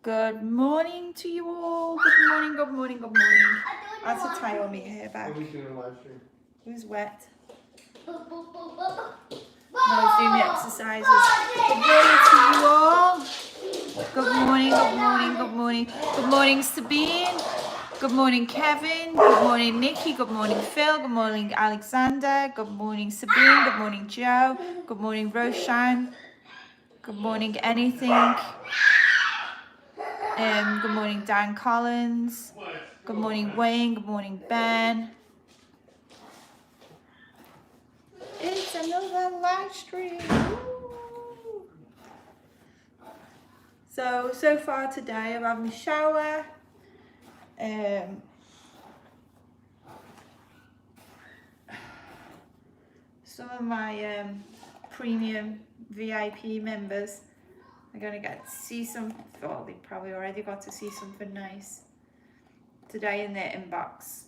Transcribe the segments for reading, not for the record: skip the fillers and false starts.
Good morning to you all. Good morning, good morning, good morning. I had to tie all my hair back. Who's wet? No, he's doing the exercises. Good morning to you all. Good morning, good morning, good morning. Good morning, Sabine. Good morning, Kevin. Good morning, Nikki. Good morning, Phil. Good morning, Alexander. Good morning, Sabine. Good morning, Joe. Good morning, Roshan. Good morning, anything. Good morning, Dan Collins. Good morning, Wayne. Good morning, Ben. It's another live stream. Woo! So far today I've had my shower. Some of my premium VIP members are going to get to see some, well, they probably already got to see something nice today in their inbox.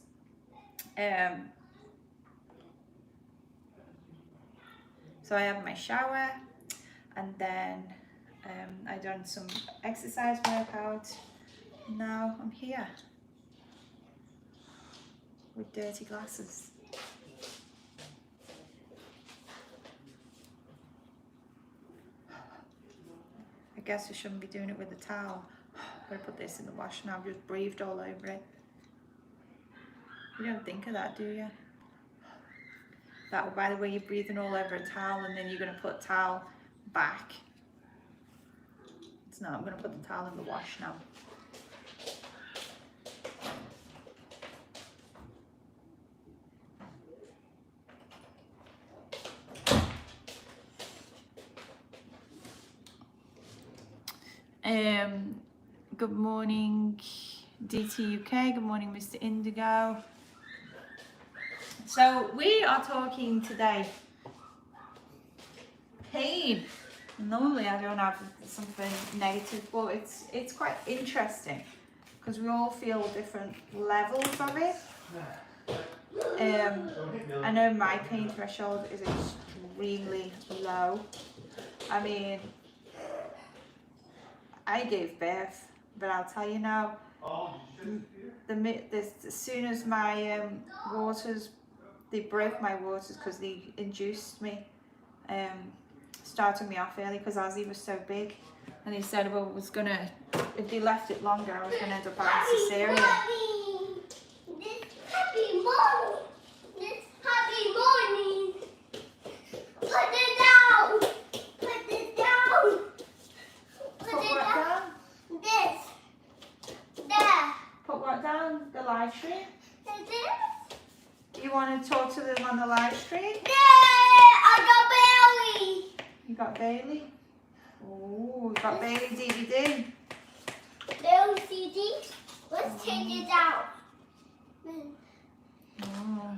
So I had my shower, and then I done some exercise workout. Now I'm here with dirty glasses. I guess I shouldn't be doing it with a towel. I'm gonna put this in the wash now. I've just breathed all over it. You don't think of that, do you? That, by the way, you're breathing all over a towel, and then you're gonna put towel back. It's not. I'm gonna put the towel in the wash now. Good morning, DT UK. Good morning, Mr. Indigo. So we are talking today pain. Normally I don't have something negative, but it's quite interesting because we all feel different levels of it. I know my pain threshold is extremely low. I mean, I gave birth, but I'll tell you now, as soon as my waters, they broke my waters because they induced me, started me off early because Ozzy was so big, and he said, well, if they left it longer, I was going to end up having cesarean. Happy morning. Put it down. Put it down. Put what down? This. There. Put what down? The live stream? This. You want to talk to them on the live stream? There. I got Bailey. You got Bailey? Oh, you got Bailey DVD. Little CD. Let's take it out. Oh.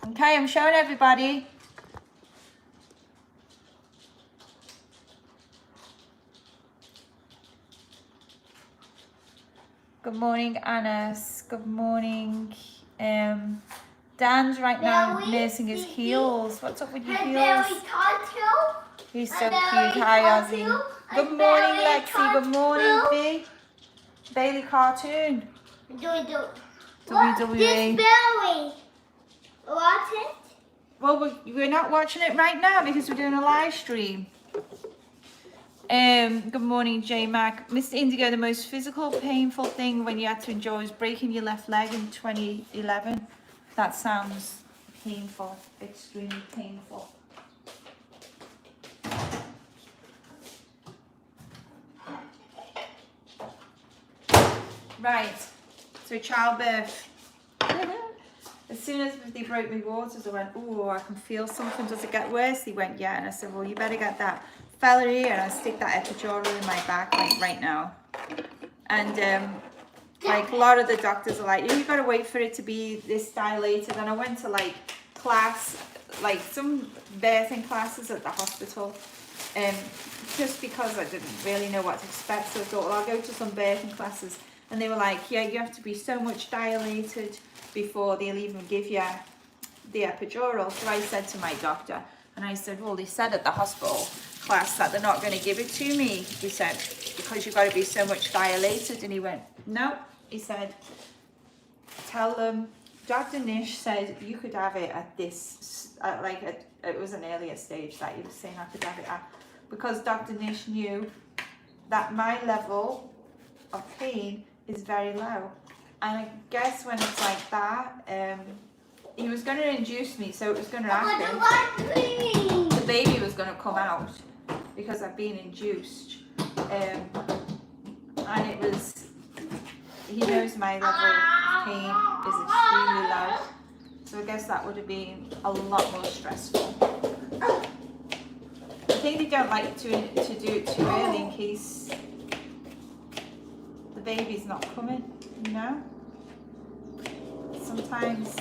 Okay, I'm showing everybody. Good morning, Anas. Good morning. Dan's right now nursing his heels. What's up with your heels? He's so cute. Hi, Ozzy. Good morning, Lexi. Good morning, B. Bailey cartoon. WWE. This Bailey. Watch it. Well, we're not watching it right now because we're doing a live stream. Good morning, J Mac. Mr. Indigo, the most physical, painful thing when you had to endure was breaking your left leg in 2011. That sounds painful, extremely painful. Right, so childbirth. As soon as they broke my waters, I went, oh, I can feel something. Does it get worse? He went, yeah. And I said, well, you better get that fella here and I stick that epidural in my back like right now. And like a lot of the doctors are like, you got to wait for it to be this dilated. And I went to like class, like some birthing classes at the hospital, just because I didn't really know what to expect. So I thought, well, I'll go to some birthing classes. And they were like, yeah, you have to be so much dilated before they'll even give you the epidural. So I said to my doctor, And I said, well, they said at the hospital class that they're not going to give it to me. He said, because you've got to be so much dilated. And he went, no. He said, tell them, Dr. Nish said you could have it at this, it was an earlier stage that he was saying I could have it at. Because Dr. Nish knew that my level of pain is very low. And I guess when it's like that, he was going to induce me, so it was going to happen. The baby was going to come out because I've been induced. And it was, he knows my level of pain is extremely low. So I guess that would have been a lot more stressful. I think they don't like to do it too early in case the baby's not coming, you know? Sometimes,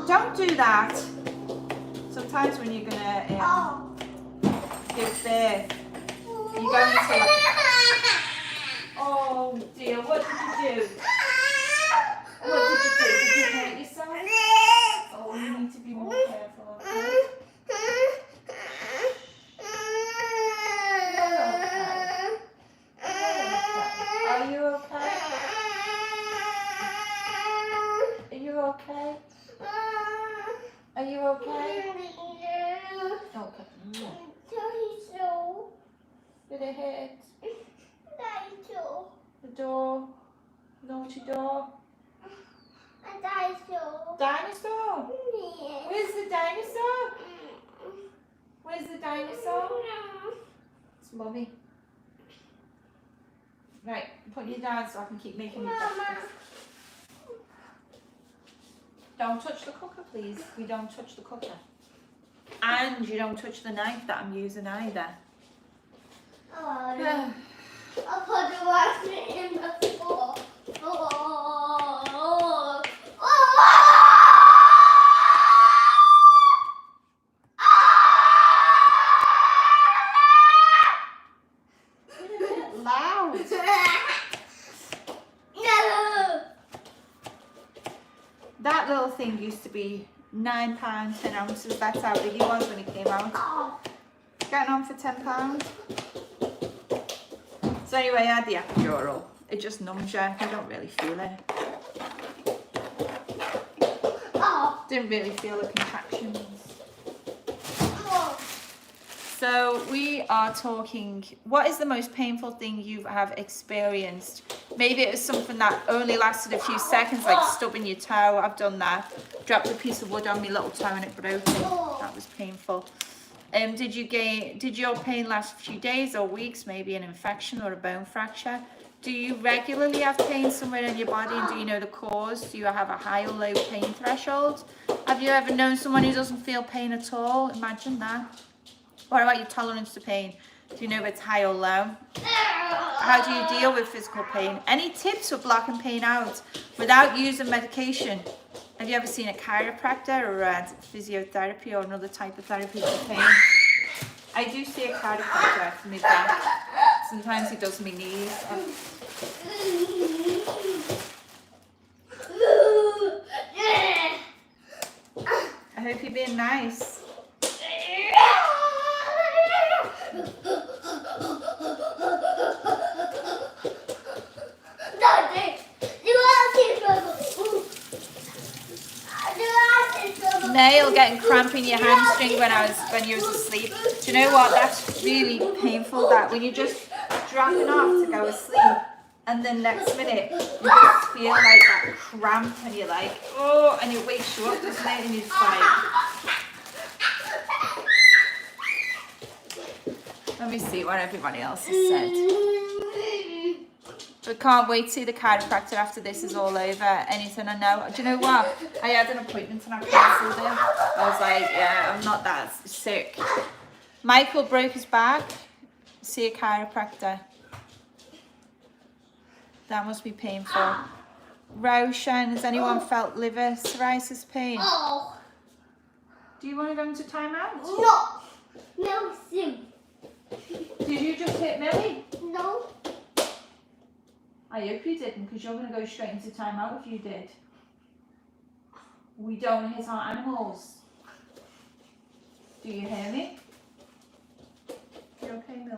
don't do that. Sometimes when you're gonna give birth, you're going to like, oh dear, what did you do? What did you do? Did you hurt yourself? Oh, you need to be more careful, okay? Are you okay? Are you okay? Are you okay? Okay. Did it hit? The door? Naughty door? Dinosaur? Where's the dinosaur? Where's the dinosaur? It's Mummy. Right, put you down so I can keep making you breakfast. Don't touch the cooker, please. We don't touch the cooker. And you don't touch the knife that I'm using either. I'll put the water in the floor. Loud. That little thing used to be £9, 10 ounces. That's how big he was when he came out. Getting on for £10. So anyway, I had the epidural. It just numbs you. I don't really feel it. Didn't really feel the contractions. So we are talking, what is the most painful thing you have experienced? Maybe it was something that only lasted a few seconds, like stubbing your toe. I've done that. Dropped a piece of wood on my little toe and it broke it. That was painful. Did your pain last a few days or weeks? Maybe an infection or a bone fracture? Do you regularly have pain somewhere in your body, and do you know the cause? Do you have a high or low pain threshold? Have you ever known someone who doesn't feel pain at all? Imagine that. What about your tolerance to pain? Do you know if it's high or low? How do you deal with physical pain? Any tips for blocking pain out without using medication? Have you ever seen a chiropractor or a physiotherapy or another type of therapy for pain? I do see a chiropractor for my back. Sometimes he does my knees. I hope you're being nice. Nail getting cramp in your hamstring when you was asleep. Do you know what? That's really painful. That when you're just dropping off to go asleep, and then next minute you just feel like that cramp, and you're like, oh, and it wakes you up, doesn't it? And you're just like. Let me see what everybody else has said. We can't wait to see the chiropractor after this is all over. Anything I know. Do you know what? I had an appointment and I cancelled it. I was like, yeah, I'm not that sick. Michael broke his back. See a chiropractor. That must be painful. Roshan, has anyone felt liver psoriasis pain? Oh. Do you want to go into timeout? No. No, Sim. Did you just hit Millie? No. I hope you didn't, because you're going to go straight into timeout if you did. We don't hit our animals. Do you hear me? You okay, Mil?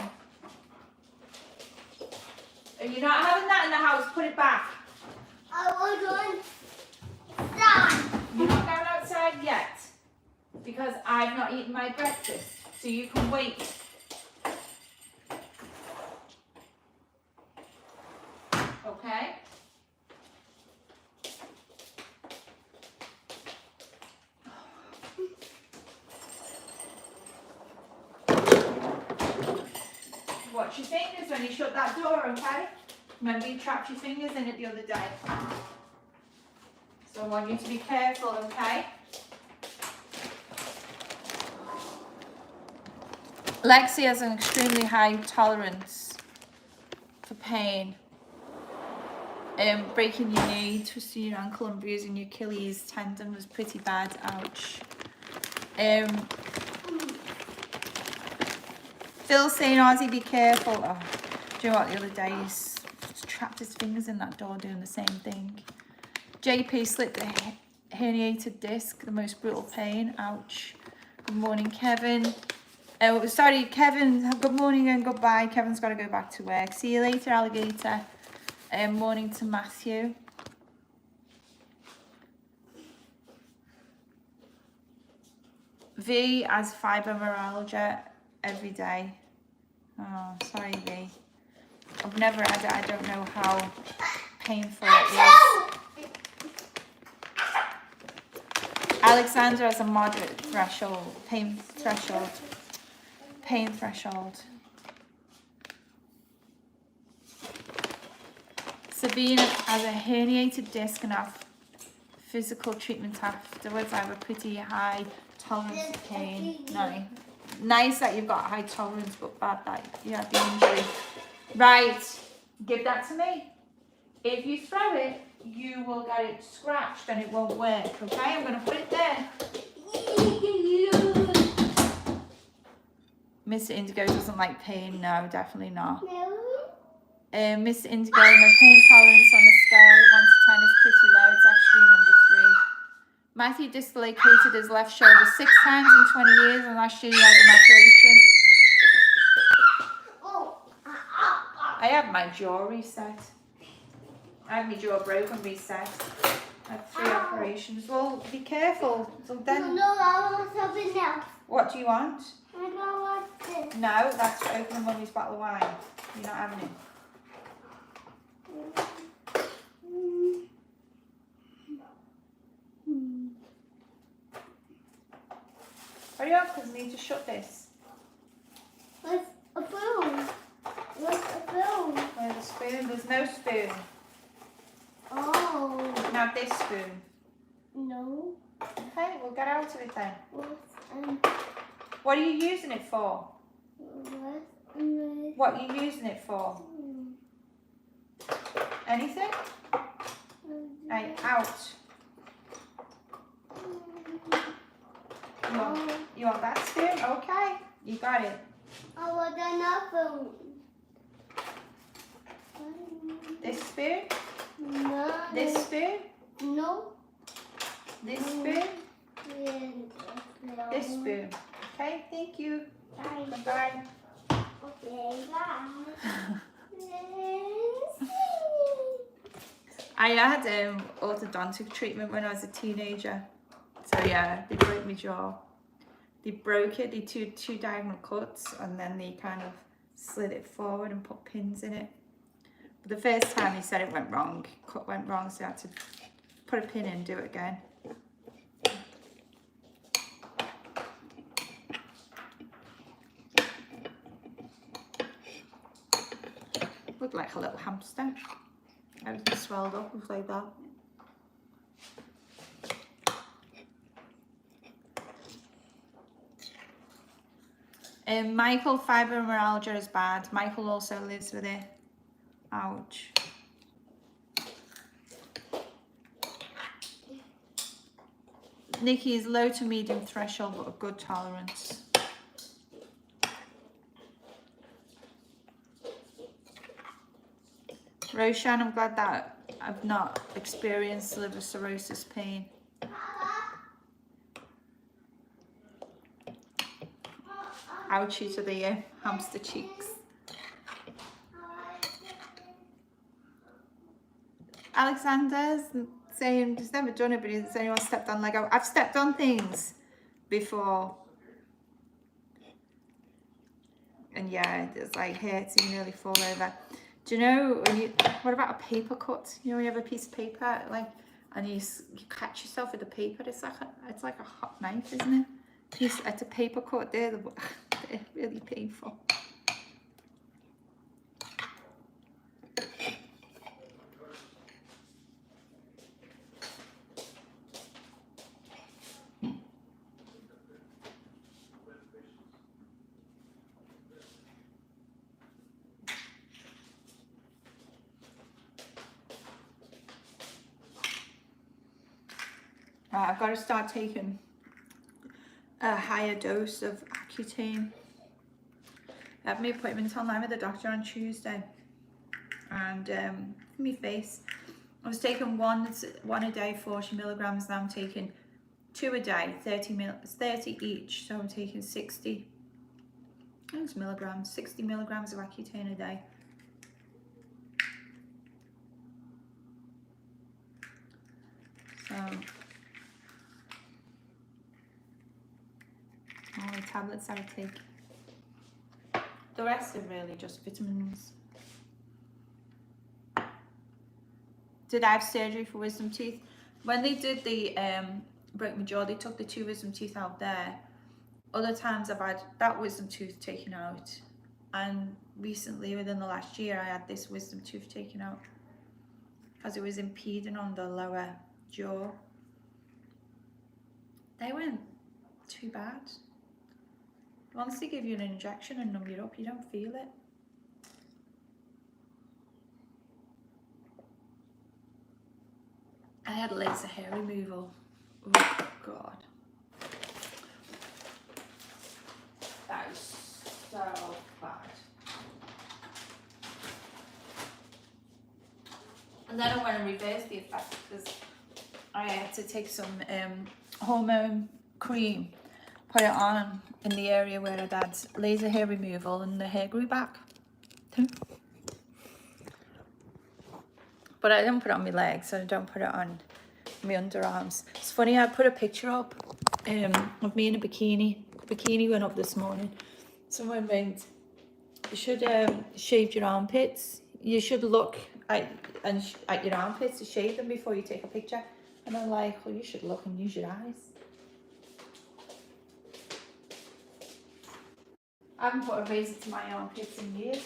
Are you not having that in the house? Put it back. I was on side. You're not going outside yet because I've not eaten my breakfast. So you can wait. Okay? Watch your fingers when you shut that door, okay? Remember you trapped your fingers in it the other day. So I want you to be careful, okay? Lexi has an extremely high tolerance for pain. Breaking your knee, twisting your ankle and bruising your Achilles tendon was pretty bad, ouch. Phil saying, Ozzy, be careful. Oh, do you know what, the other day he trapped his fingers in that door doing the same thing. JP slipped a herniated disc, the most brutal pain, ouch. Good morning, Kevin. Sorry, Kevin, good morning and goodbye. Kevin's got to go back to work. See you later, alligator. Morning to Matthew. V has fibromyalgia every day. Oh, sorry, V. I've never had it. I don't know how painful it is. Alexandra has a moderate threshold, pain threshold. Sabina has a herniated disc and have physical treatment afterwards. I have a pretty high tolerance of pain. No. Nice that you've got high tolerance, but bad that you had the injury. Right, give that to me. If you throw it, you will get it scratched and it won't work, okay? I'm going to put it there. Mr. Indigo doesn't like pain. No, definitely not. Mr. Indigo, my pain tolerance on a scale of 1 to 10 is pretty low. It's actually number 3. Matthew dislocated his left shoulder 6 times in 20 years, and last year he had an operation. I had my jaw reset. I had my jaw broken reset. I had 3 operations. Well, be careful. So then. No, I want something else. What do you want? I don't want this. No, that's for opening Mummy's bottle of wine. You're not having it. Hurry up, because we need to shut this. Where's a spoon? Where's a spoon? Where's the spoon? There's no spoon. Oh. You can have this spoon. No. Okay, we'll get out of it then. What's What are you using it for? what? What are you using it for? Anything? Right, out. You want that spoon? Okay, you got it. I want another one. This spoon? No. This spoon? No. This spoon? No. This spoon. Okay, thank you. Bye. Bye-bye. Okay, bye. I had orthodontic treatment when I was a teenager. So yeah, they broke my jaw. They broke it, they two diagonal cuts, and then they kind of slid it forward and put pins in it. But the first time he said it went wrong, cut went wrong, so I had to put a pin in and do it again. Looked like a little hamster. Everything swelled up, it was like that. Michael, fibromyalgia is bad. Michael also lives with it. Ouch. Nikki is low to medium threshold, but a good tolerance. Roshan, I'm glad that I've not experienced liver cirrhosis pain. Ouchie to the hamster cheeks. Alexander's saying he's never done it, but has anyone stepped on Lego? I've stepped on things before. And yeah, it's like hurts, you nearly fall over. Do you know, what about a paper cut? You know, when you have a piece of paper, like, and you catch yourself with the paper, it's like a hot knife, isn't it? It's a paper cut, they're really painful. I've got to start taking a higher dose of Accutane. I have my appointment online with the doctor on Tuesday, and my face, I was taking one a day, 40 milligrams. Now I'm taking 2 a day, 30 each. So I'm taking 60. I think it's milligrams, 60 milligrams of Accutane a day. So all the tablets I take. The rest are really just vitamins. Did I have surgery for wisdom teeth? When they did the broke my jaw, they took the 2 wisdom teeth out there. Other times I've had that wisdom tooth taken out, and recently within the last year I had this wisdom tooth taken out because it was impeding on the lower jaw. They weren't too bad. Once they give you an injection and numb you up, you don't feel it. I had laser hair removal. Oh God. That is so bad. And then I went and reversed the effect because I had to take some hormone cream, put it on in the area where I'd had laser hair removal, and the hair grew back. But I don't put it on my legs, so I don't put it on my underarms. It's funny, I put a picture up of me in a bikini. The bikini went up this morning. Someone went, you should shave your armpits. You should look at your armpits to shave them before you take a picture. And I'm like, well, you should look and use your eyes. I haven't put a razor to my armpits in years.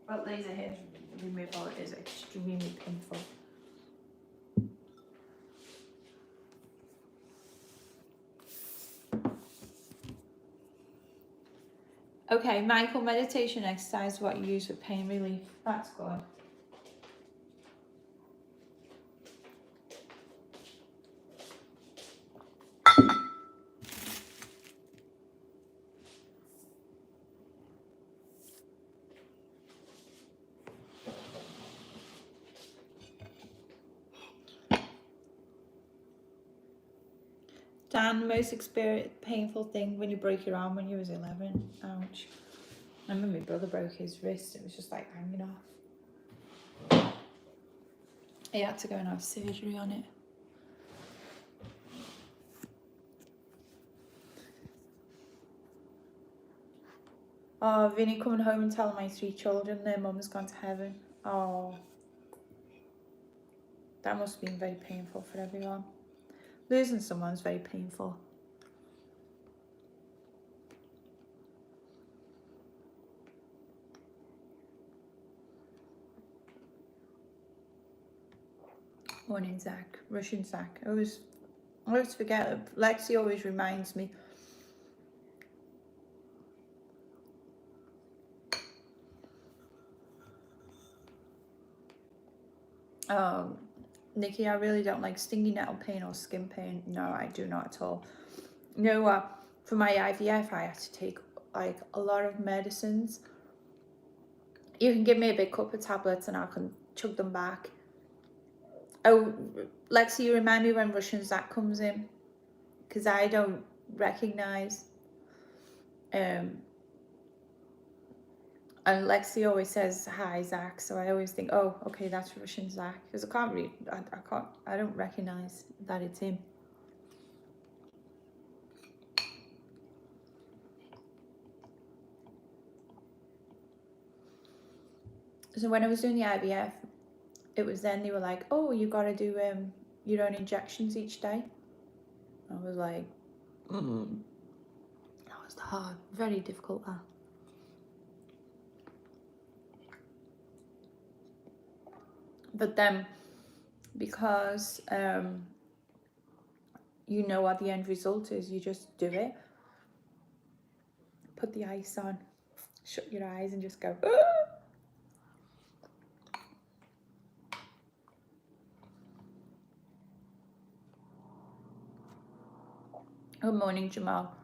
But laser hair removal is extremely painful. Okay, Michael, meditation exercise, what you use for pain relief. That's good. Dan, the most painful thing when you broke your arm when you was 11. Ouch. I remember my brother broke his wrist. It was just like hanging off. He had to go and have surgery on it. Oh, Vinny coming home and telling my 3 children their mum has gone to heaven. Oh. That must have been very painful for everyone. Losing someone's very painful. Morning, Zach. Russian Zach. I always forget. Lexi always reminds me. Nikki, I really don't like stinging nettle pain or skin pain. No, I do not at all. You know, for my IVF, I had to take like a lot of medicines. You can give me a big cup of tablets and I can chug them back. Oh, Lexi, remind me when Russian Zach comes in, because I don't recognise. And Lexi always says hi Zach, so I always think, oh, okay, that's Russian Zach, because I can't read. I don't recognise that it's him. So when I was doing the IVF, it was then they were like, oh, you got to do your own injections each day. I was like, that was hard, very difficult that. But then, because you know what the end result is, you just do it. Put the ice on, shut your eyes and just go, ah! Good morning, Jamal.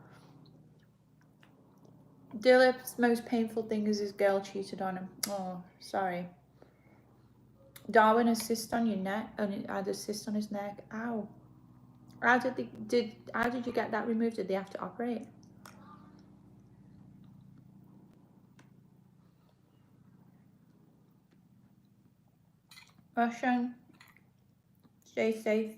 Dilip's most painful thing is his girl cheated on him. Oh, sorry. Darwin has cyst on your neck, and had a cyst on his neck. Ow. How did you get that removed? Did they have to operate? Russian, stay safe.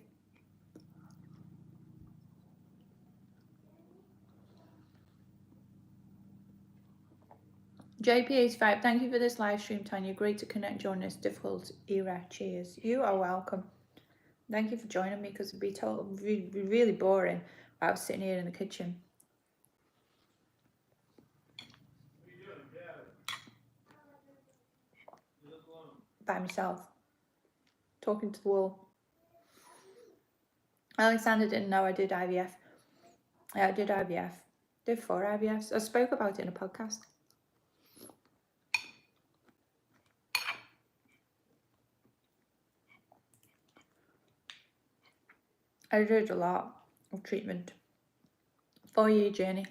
JP85, thank you for this live stream, Tanya. Great to connect during this difficult era. Cheers. You are welcome. Thank you for joining me, because it'd be really boring if I was sitting here in the kitchen by myself, talking to the wall. Alexander didn't know I did IVF. I did IVF. Did 4 IVFs. I spoke about it in a podcast. I did a lot of treatment. 4-year journey.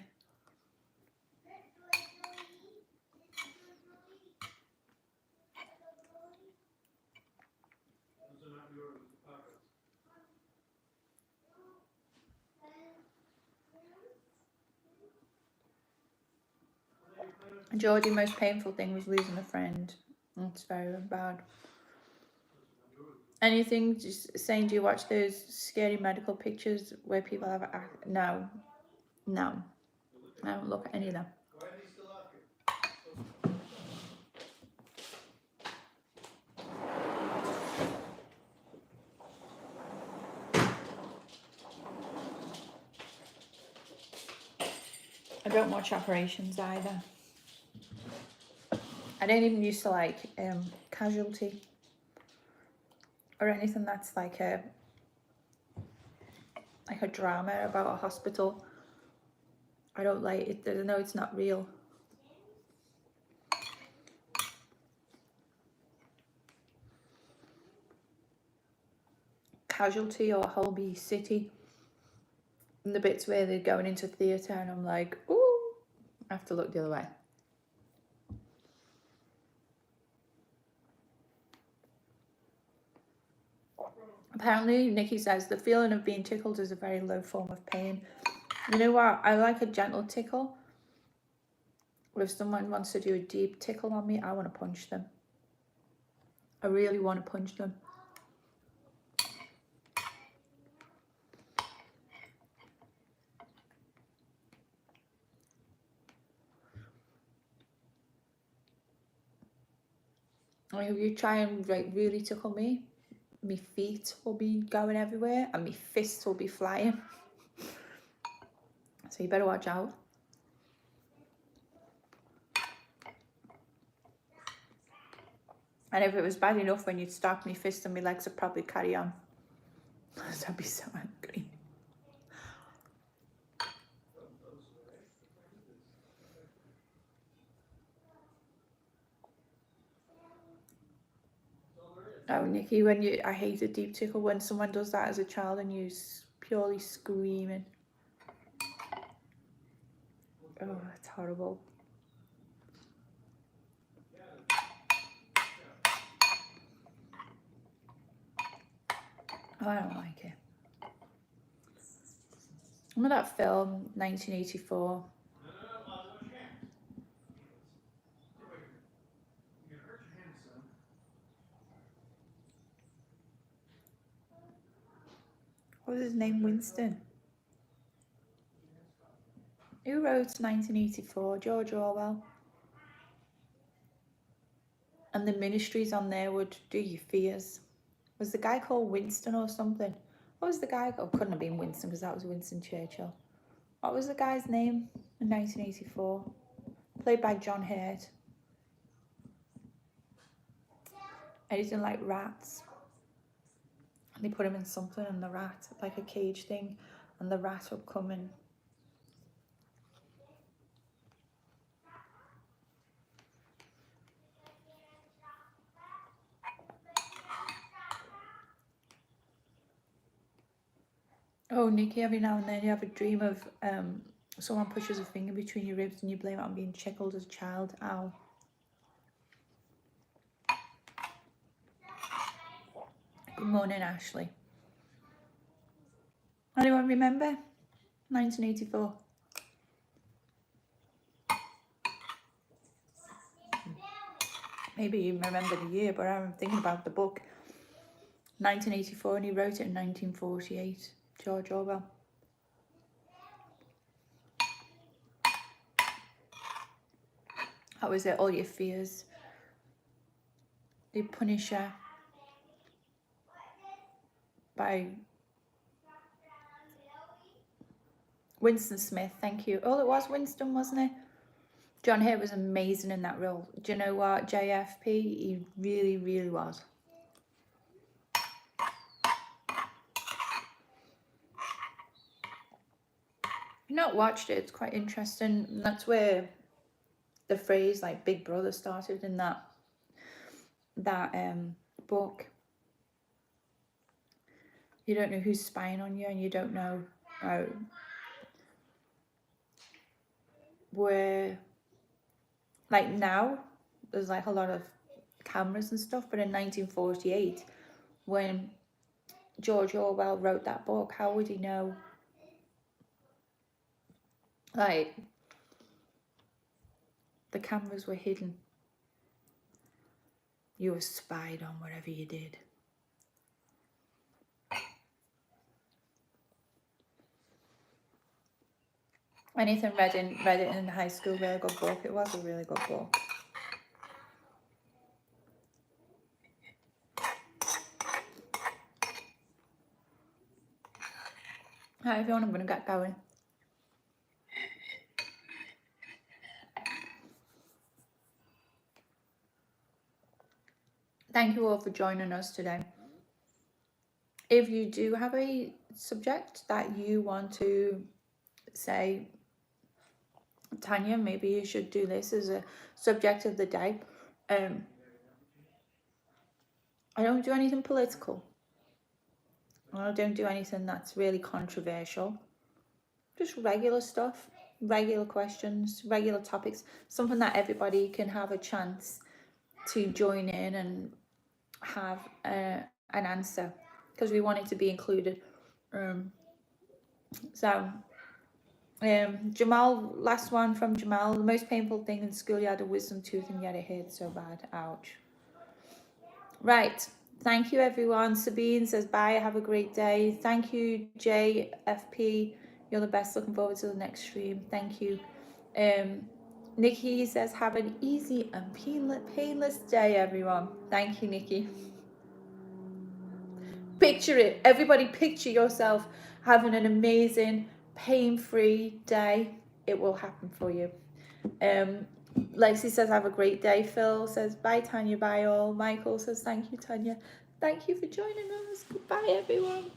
Georgie, most painful thing was losing a friend. That's very bad. Anything just saying, do you watch those scary medical pictures where people have no. I don't look at any of them. I don't watch operations either. I don't even used to like Casualty or anything that's like a drama about a hospital. I don't like it. I know it's not real. Casualty or Holby City, and the bits where they're going into theatre, and I'm like, ooh, I have to look the other way. Apparently, Nikki says the feeling of being tickled is a very low form of pain. You know what? I like a gentle tickle. If someone wants to do a deep tickle on me, I want to punch them. I really want to punch them. Like if you try and like really tickle me, my feet will be going everywhere and my fists will be flying. So you better watch out. And if it was bad enough when you'd stop my fist and my legs would probably carry on. I'd be so angry. Oh, Nikki, I hate a deep tickle when someone does that as a child and you're purely screaming. Oh, it's horrible. Oh, I don't like it. Remember that film, 1984? What was his name? Winston. Who wrote 1984? George Orwell. And the ministries on there would do your fears. Was the guy called Winston or something? What was the guy called? Couldn't have been Winston because that was Winston Churchill. What was the guy's name in 1984? Played by John Hurt. And he didn't like rats. And they put him in something and the rat, like a cage thing, and the rat would come in. Oh, Nikki, every now and then you have a dream of someone pushes a finger between your ribs and you blame it on being tickled as a child. Ow. Good morning, Ashley. Anyone remember 1984? Maybe you remember the year, but I'm thinking about the book. 1984, and he wrote it in 1948. George Orwell. That was it, all your fears. The Punisher by Winston Smith, thank you. Oh, it was Winston, wasn't it? John Hurt was amazing in that role. Do you know what? JFP, he really, really was. I've not watched it, it's quite interesting. And that's where the phrase like Big Brother started in that book. You don't know who's spying on you, and you don't know where, like now there's like a lot of cameras and stuff, but in 1948 when George Orwell wrote that book, how would he know like the cameras were hidden? You were spied on whatever you did. Anything read it in high school, really good book. It was a really good book. Hi everyone, I'm going to get going. Thank you all for joining us today. If you do have a subject that you want to say, Tanya, maybe you should do this as a subject of the day. I don't do anything political. I don't do anything that's really controversial. Just regular stuff, regular questions, regular topics, something that everybody can have a chance to join in and have an answer, because we want it to be included. Jamal, last one from Jamal. The most painful thing in school, you had a wisdom tooth and yet it hurt so bad. Ouch. Right. Thank you, everyone. Sabine says bye. Have a great day. Thank you, JFP. You're the best. Looking forward to the next stream. Thank you. Nikki says have an easy and painless day, everyone. Thank you, Nikki. Picture it. Everybody picture yourself having an amazing, pain-free day. It will happen for you. Lexi says have a great day. Phil says bye, Tanya, bye all. Michael says thank you, Tanya. Thank you for joining us. Goodbye, everyone.